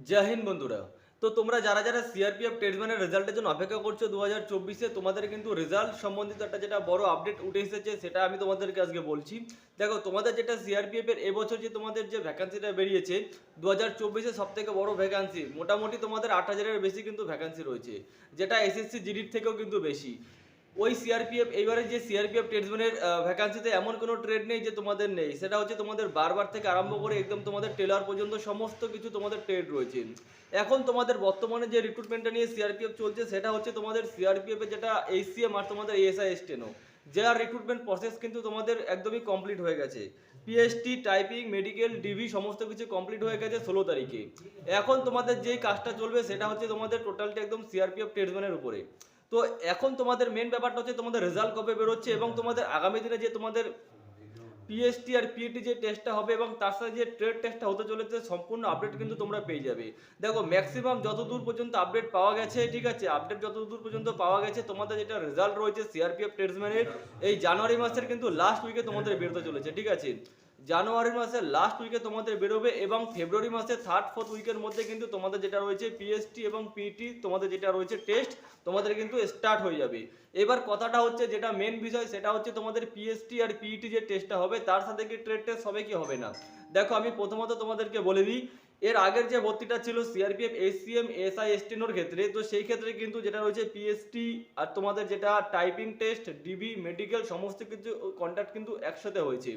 জয় হিন্দ বন্ধুরা। তো তোমরা যারা যারা সিআরপিএফ ট্রেডসম্যানের রেজাল্টের জন্য অপেক্ষা করছো 2024-এ, তোমাদের কিন্তু রেজাল্ট সম্বন্ধিত একটা যেটা বড় আপডেট উঠে এসেছে, সেটা আমি তোমাদেরকে আজকে বলছি। দেখো, তোমাদের যেটা সিআরপিএফ এর এবছর যে তোমাদের যে ভ্যাকান্সিটা বেরিয়েছে 2024-এ, সব থেকে বড় ভ্যাকান্সি, মোটামুটি তোমাদের 8,000-এর বেশি কিন্তু ভ্যাকান্সি রয়েছে, যেটা এসএসসি জিডির থেকেও কিন্তু বেশি। ওই সিআরপিএফ, এইবারে যে সিআরপিএফ ট্রেডসম্যানের ভ্যাকান্সিতে এমন কোনো ট্রেড নেই যে তোমাদের নেই, সেটা হচ্ছে তোমাদের বারবার থেকে আরম্ভ করে একদম তোমাদের টেলার পর্যন্ত সমস্ত কিছু তোমাদের ট্রেড রয়েছে। এখন তোমাদের বর্তমানে যে রিক্রুটমেন্টটা নিয়ে সিআরপিএফ চলছে, সেটা হচ্ছে তোমাদের সিআরপিএফ এর যেটা এইচসিএম আর তোমাদের এএসআই এসটেনো, যার রিক্রুটমেন্ট প্রসেস কিন্তু তোমাদের একদমই কমপ্লিট হয়ে গেছে। পিএসটি, টাইপিং, মেডিকেল, ডিভি সমস্ত কিছু কমপ্লিট হয়ে গেছে 16 তারিখে। এখন তোমাদের যেই কাজটা চলবে সেটা হচ্ছে তোমাদের টোটালটা একদম সিআরপিএফ ট্রেডসম্যানের উপরে। তো এখন তোমাদের মেন ব্যাপারটা হচ্ছে তোমাদের রেজাল্ট কবে বেরোচ্ছে, এবং তোমাদের আগামী দিনে যে তোমাদের পিএসটি আর পিইটি যে টেস্টটা হবে এবং তার সাথে যে ট্রেড টেস্টটা হতে চলেছে, সম্পূর্ণ আপডেট কিন্তু তোমরা পেয়ে যাবে। দেখো, ম্যাক্সিমাম যতদূর পর্যন্ত আপডেট পাওয়া গেছে, ঠিক আছে, আপডেট যতদূর পর্যন্ত পাওয়া গেছে, তোমাদের যেটা রেজাল্ট রয়েছে সিআরপিএফ ট্রেডসম্যানের, এই জানুয়ারি মাসের কিন্তু লাস্ট উইকে তোমাদের বেরোতে চলেছে, ঠিক আছে। জানুয়ারি মাসের লাস্ট উইকে তোমাদের বেরোবে, এবং ফেব্রুয়ারি মাসের 3-4 উইকের মধ্যে কিন্তু তোমাদের যেটা রয়েছে পিএসটি এবং পিইটি, তোমাদের যেটা রয়েছে টেস্ট, তোমাদের কিন্তু স্টার্ট হয়ে যাবে। এবার কথাটা হচ্ছে, যেটা মেন বিষয়, সেটা হচ্ছে তোমাদের পিএসটি আর পিইটি যে টেস্টটা হবে, তার সাথে কি ট্রেড টেস্ট হবে কি হবে না। দেখো, আমি প্রথমত তোমাদেরকে বলে দিই, এর আগের যে ভর্তিটা ছিল সিআরপিএফ এইচসিএম এসআই এসটিনোর ক্ষেত্রে, তো সেই ক্ষেত্রে কিন্তু যেটা রয়েছে পিএসটি আর তোমাদের যেটা টাইপিং টেস্ট, ডিবি, মেডিকেল সমস্ত কিছু কন্ট্যাক্ট কিন্তু একসাথে হয়েছে।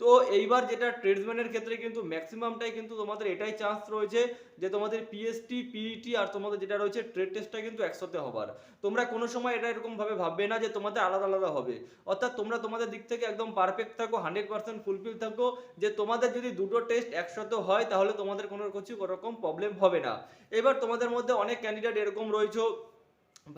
তো এইবার যেটা ট্রেডসম্যানের ক্ষেত্রে কিন্তু ম্যাক্সিমামটাই কিন্তু তোমাদের এটাই চান্স রয়েছে যে তোমাদের পিএসটি, পিইটি আর তোমাদের যেটা রয়েছে ট্রেড টেস্টটা কিন্তু একসাথে হবার। তোমরা কোনো সময় এটা এরকম ভাবে ভাববে না যে তোমাদের আলাদা আলাদা হবে, অর্থাৎ তোমরা তোমাদের দিক থেকে একদম পারফেক্ট থাকো, 100% ফুলফিল থাকো, যে তোমাদের যদি দুটো টেস্ট একসাথে হয় তাহলে তোমাদের কোনো কিছু রকম প্রবলেম হবে না। এবার তোমাদের মধ্যে অনেক ক্যান্ডিডেট এরকম রয়েছে,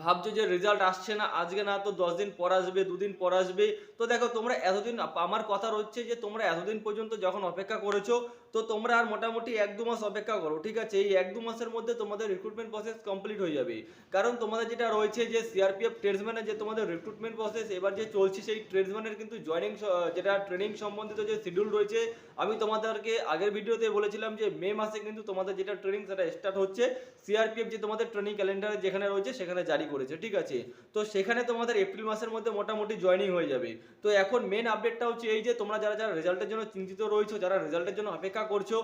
ভাবছো যে রেজাল্ট আসছে না, আজকে না তো 10 দিন পর আসবে, 2 দিন পর আসবে। তো দেখো, তোমরা এতদিন, আমার কথা হচ্ছে যে তোমরা এতদিন পর্যন্ত যখন অপেক্ষা করেছো, তো তোমরা আর মোটামুটি 1-2 মাস অপেক্ষা করো, ঠিক আছে। এই 1-2 মাসের মধ্যে তোমাদের রিক্রুটমেন্ট প্রসেস কমপ্লিট হয়ে যাবে। কারণ তোমাদের যেটা রয়েছে যে সিআরপিএফ ট্রেডসম্যানের যে তোমাদের রিক্রুটমেন্ট প্রসেস এবার যে চলছে, সেই ট্রেডসম্যানের কিন্তু জয়েনিং, যেটা ট্রেনিং সম্বন্ধিত যে শিডিউল রয়েছে, আমি তোমাদেরকে আগের ভিডিওতে বলেছিলাম যে মে মাসে কিন্তু তোমাদের যেটা ট্রেনিং সেটা স্টার্ট হচ্ছে। সিআরপিএফ যে তোমাদের ট্রেনিং ক্যালেন্ডারে যেখানে রয়েছে সেখানে জারি করেছে, ঠিক আছে। তো সেখানে তোমাদের এপ্রিল মাসের মধ্যে মোটামুটি জয়েনিং হয়ে যাবে। তো এখন মেন আপডেটটা হচ্ছে এই যে তোমরা যারা যারা রেজাল্টের জন্য চিন্তিত রয়েছো, যারা রেজাল্টের জন্য অপেক্ষা করছো,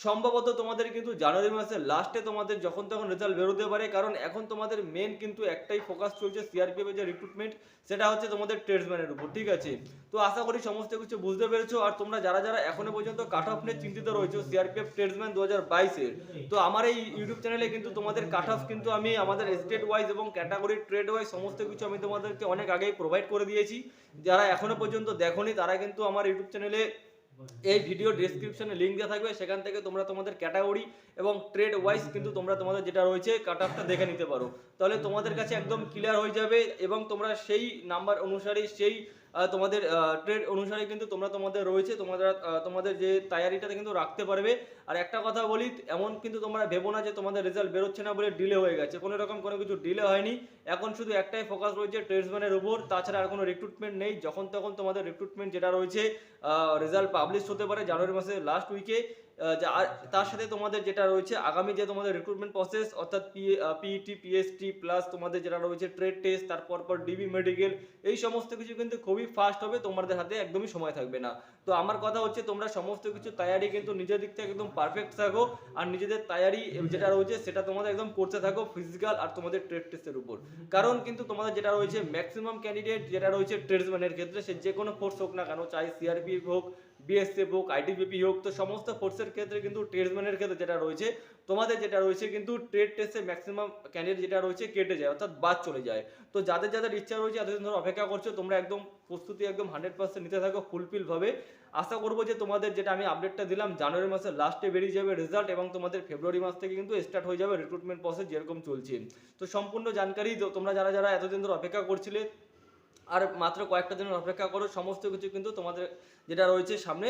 সম্ভবত তোমাদের কিন্তু জানুয়ারি মাসের লাস্টে তোমাদের যখন তখন রেজাল্ট বেরোতে পারে। কারণ এখন তোমাদের মেন কিন্তু একটাই ফোকাস চলছে সিআরপিএফ এর যে রিক্রুটমেন্ট, সেটা হচ্ছে তোমাদের ট্রেডসম্যানের উপর, ঠিক আছে। তো আশা করি সমস্ত কিছু বুঝতে পেরেছো। আর তোমরা যারা যারা এখনো পর্যন্ত কাট অফ নিয়ে চিন্তিত রয়েছো সিআরপিএফ ট্রেডসম্যান 2022-এর, তো আমার এই ইউটিউব চ্যানেলে কিন্তু তোমাদের কাট অফ কিন্তু আমি আমাদের স্টেট ওয়াইজ এবং ক্যাটাগরি ট্রেড ওয়াইজ সমস্ত কিছু আমি তোমাদেরকে অনেক আগেই প্রোভাইড করে দিয়েছি। যারা এখনো পর্যন্ত দেখোনি তারা কিন্তু আমার ইউটিউব চ্যানেলে এই ভিডিও ডেসক্রিপশনে লিংক দেওয়া থাকবে, সেখান থেকে তোমরা তোমাদের ক্যাটাগরি এবং ট্রেড ওয়াইজ কিন্তু তোমরা তোমাদের যেটা রয়েছে কাট অফটা দেখে নিতে পারো। তাহলে তোমাদের কাছে একদম ক্লিয়ার হয়ে যাবে, এবং তোমরা সেই নাম্বার অনুসারে, সেই তোমাদের ট্রেড অনুসারে কিন্তু তোমরা তোমাদের রয়েছে তোমাদের যে তৈয়ারিটা কিন্তু রাখতে পারবে। আর একটা কথা বলি, এমন কিন্তু তোমরা ভেবো না যে তোমাদের রেজাল্ট বেরোচ্ছে না বলে ডিলে হয়ে গেছে, কোনো রকম কোনো কিছু ডিলে হয়নি। এখন শুধু একটাই ফোকাস রয়েছে ট্রেডসম্যানের উপর, তাছাড়া আর কোনো রিক্রুটমেন্ট নেই। যখন তখন তোমাদের রিক্রুটমেন্ট যেটা রয়েছে রেজাল্ট পাবলিশ হতে পারে জানুয়ারি মাসের লাস্ট উইকে। তার সাথে তোমাদের যেটা রয়েছে আগামী যে তোমাদের রিক্রুটমেন্ট প্রসেস, অর্থাৎ পিইটি, পিএসটি প্লাস তোমাদের যেটা রয়েছে ট্রেড টেস্ট, তারপর ডিবি, মেডিকেল, এই সমস্ত কিছু কিন্তু খুবই ফাস্ট হবে, তোমাদের হাতে একদমই সময় থাকবে না। তো আমার কথা হচ্ছে তোমরা সমস্ত কিছু তৈয়ারি কিন্তু নিজের দিক থেকে একদম পারফেক্ট থাকো, আর নিজেদের তৈয়ারি যেটা রয়েছে সেটা তোমাদের একদম করতে থাকো ফিজিক্যাল আর তোমাদের ট্রেড টেস্টের উপর। কারণ কিন্তু তোমাদের যেটা রয়েছে ম্যাক্সিমাম ক্যান্ডিডেট যেটা রয়েছে ট্রেডসম্যানের ক্ষেত্রে, সে যে কোনো ফোর্স হোক না কেন, চাই সিআরপিএফ হোক, বিএসএফ হোক, আইটিবিপি হোক, তো সমস্ত ফোর্সের ক্ষেত্রে কিন্তু ট্রেডসম্যানের ক্ষেত্রে যেটা রয়েছে তোমাদের যেটা রয়েছে কিন্তু ট্রেড টেস্টে ম্যাক্সিমাম ক্যান্ডিডেট যেটা রয়েছে কেটে যায়, অর্থাৎ বাদ চলে যায়। তো যাদের যাদের ইচ্ছা রয়েছে, এতদিন ধরে অপেক্ষা করছো, তোমরা একদম প্রস্তুতি একদম 100% নিতে থাকো ফুলফিল ভাবে। আশা করবো যে তোমাদের যেটা আমি আপডেটটা দিলাম জানুয়ারি মাসের লাস্টে বেরিয়ে যাবে রেজাল্ট, এবং তোমাদের ফেব্রুয়ারি মাস থেকে কিন্তু স্টার্ট হয়ে যাবে রিক্রুটমেন্ট প্রসেস যেরকম চলছে। তো সম্পূর্ণ জানকারি তোমরা যারা যারা এতদিন ধরে অপেক্ষা করছিলে, আর মাত্র কয়েকটা দিনের অপেক্ষা করো, সমস্ত কিছু কিন্তু তোমাদের যেটা রয়েছে সামনে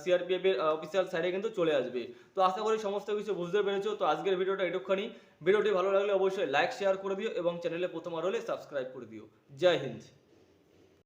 সিআরপিএফ এর অফিসিয়াল সাইটে কিন্তু চলে আসবে। তো আশা করি সমস্ত কিছু বুঝতে পেরেছো। তো আজকের ভিডিওটা এটুকখানি। ভিডিওটি ভালো লাগলে অবশ্যই লাইক শেয়ার করে দিও, এবং চ্যানেলে প্রথমবার হলে সাবস্ক্রাইব করে দিও। জয় হিন্দ।